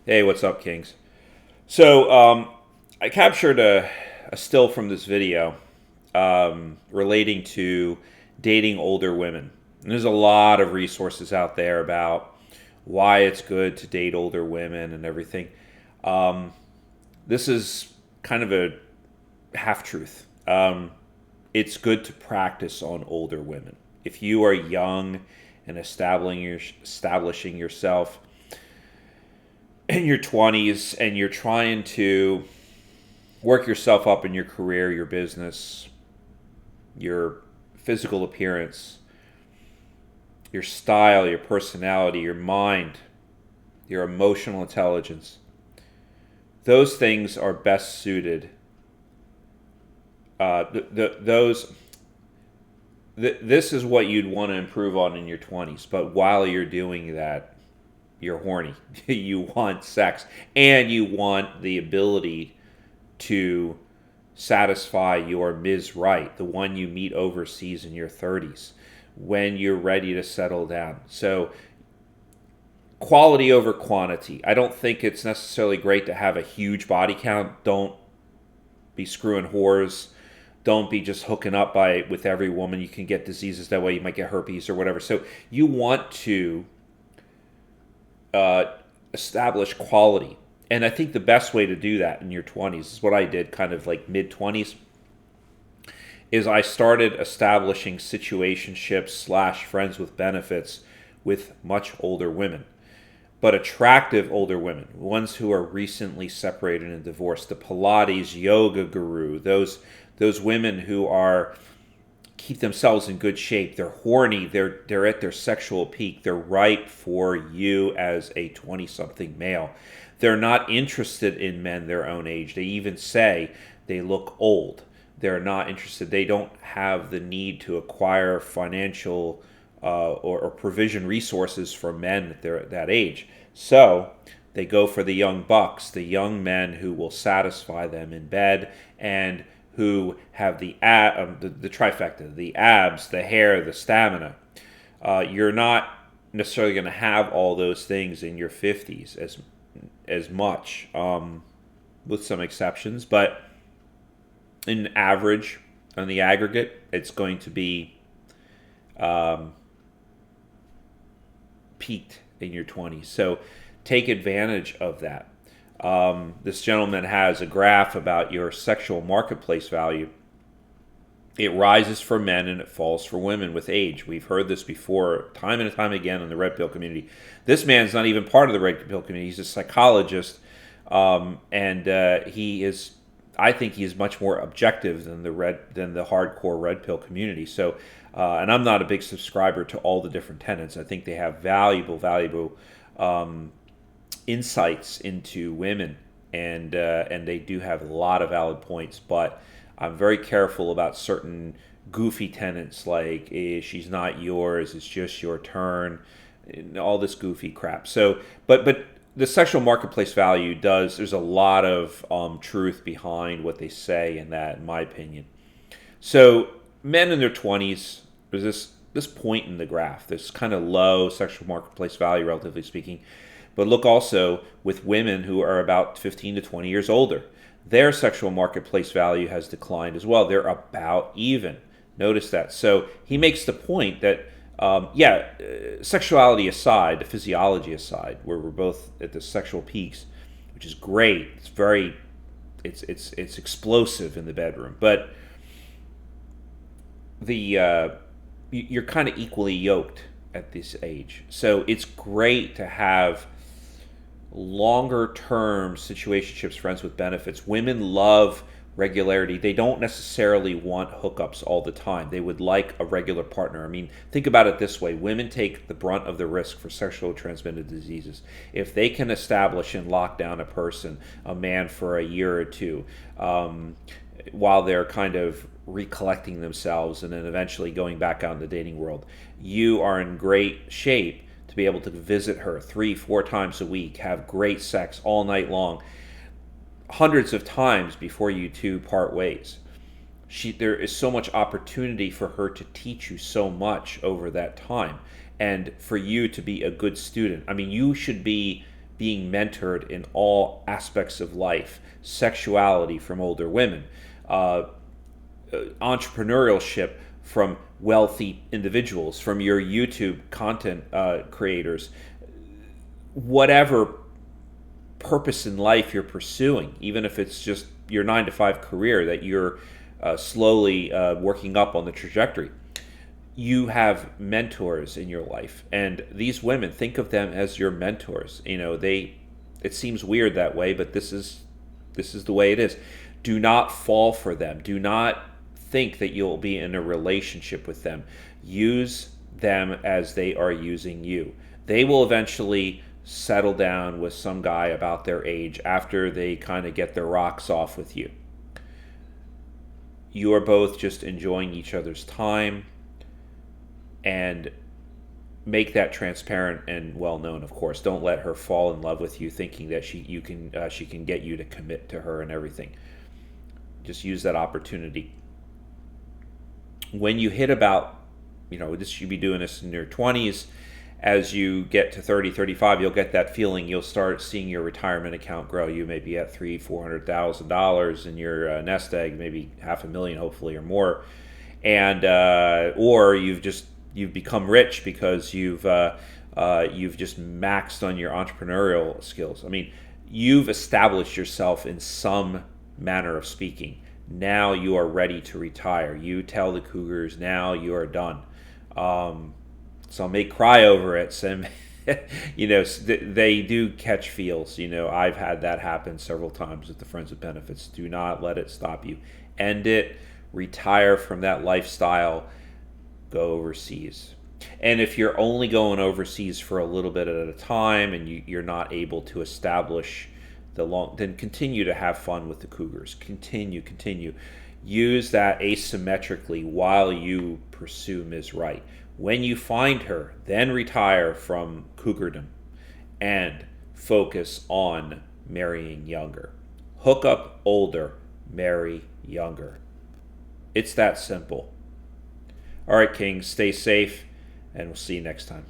Hey, what's up, Kings? So, I captured a still from this video relating to dating older women. And there's a lot of resources out there about why it's good to date older women and everything. Um, this is kind of a half truth. It's good to practice on older women. If you are young and establishing yourself in your 20s and you're trying to work yourself up in your career, your business, your physical appearance, your style, your personality, your mind, your emotional intelligence, those things are best suited. This is what you'd want to improve on in your 20s. But while you're doing that, you're horny. You want sex, and you want the ability to satisfy your Ms. Right, the one you meet overseas in your 30s, when you're ready to settle down. So, quality over quantity. I don't think it's necessarily great to have a huge body count. Don't be screwing whores. Don't be just hooking up with every woman. You can get diseases that way. You might get herpes or whatever. So, you want to establish quality. And I think the best way to do that in your 20s is what I did kind of like mid 20s is I started establishing situationships / friends with benefits with much older women, but attractive older women, ones who are recently separated and divorced, the Pilates yoga guru, those women who are keep themselves in good shape. They're horny. They're at their sexual peak. They're ripe for you as a 20-something male. They're not interested in men their own age. They even say they look old. They're not interested. They don't have the need to acquire financial or provision resources for men at that age. So they go for the young bucks, the young men who will satisfy them in bed and who have the trifecta, the abs, the hair, the stamina. You're not necessarily going to have all those things in your 50s as much, with some exceptions. But in average, on the aggregate, it's going to be peaked in your 20s. So take advantage of that. This gentleman has a graph about your sexual marketplace value. It rises for men and it falls for women with age. We've heard this before time and time again in the red pill community. This man's not even part of the red pill community. He's a psychologist, and he is. I think he is much more objective than the hardcore red pill community. So, and I'm not a big subscriber to all the different tenets. I think they have valuable insights into women, and they do have a lot of valid points. But I'm very careful about certain goofy tenets like she's not yours, it's just your turn, and all this goofy crap. So, but the sexual marketplace value there's a lot of truth behind what they say in that, in my opinion. So men in their 20s, there's this point in the graph, this kind of low sexual marketplace value, relatively speaking. But look also with women who are about 15 to 20 years older. Their sexual marketplace value has declined as well. They're about even. Notice that. So he makes the point that, sexuality aside, the physiology aside, where we're both at the sexual peaks, which is great. It's explosive in the bedroom. But you're kind of equally yoked at this age. So it's great to have longer term situationships, friends with benefits. Women love regularity. They don't necessarily want hookups all the time. They would like a regular partner. I mean, think about it this way. Women take the brunt of the risk for sexually transmitted diseases. If they can establish and lock down a person, a man, for a year or two, while they're kind of recollecting themselves and then eventually going back out in the dating world, you are in great shape to be able to visit her 3-4 times a week, have great sex all night long, hundreds of times before you two part ways. There is so much opportunity for her to teach you so much over that time, and for you to be a good student. I mean, you should be being mentored in all aspects of life, sexuality from older women, entrepreneurship from wealthy individuals, from your YouTube content creators, whatever purpose in life you're pursuing, even if it's just your 9 to 5 career that you're slowly working up on the trajectory. You have mentors in your life, and these women, think of them as your mentors. It seems weird that way, but this is the way it is. Do not fall for them. Do not think that you'll be in a relationship with them. Use them as they are using you. They will eventually settle down with some guy about their age after they kind of get their rocks off with you. You are both just enjoying each other's time, and make that transparent and well known. Of course, don't let her fall in love with you thinking that she can get you to commit to her and everything. Just use that opportunity. When you hit about, this should be doing this in your 20s. As you get to 30, 35, you'll get that feeling. You'll start seeing your retirement account grow. You may be at $300,000-$400,000 in your nest egg, maybe $500,000, hopefully, or more, and or you've become rich because you've just maxed on your entrepreneurial skills. I mean, you've established yourself in some manner of speaking. Now you are ready to retire. You tell the Cougars, now you are done. Some may cry over it. Some, they do catch feels. I've had that happen several times with the Friends with Benefits. Do not let it stop you. End it. Retire from that lifestyle. Go overseas. And if you're only going overseas for a little bit at a time and you're not able to establish then continue to have fun with the Cougars. Continue. Use that asymmetrically while you pursue Ms. Right. When you find her, then retire from Cougardom and focus on marrying younger. Hook up older, marry younger. It's that simple. All right, Kings, stay safe, and we'll see you next time.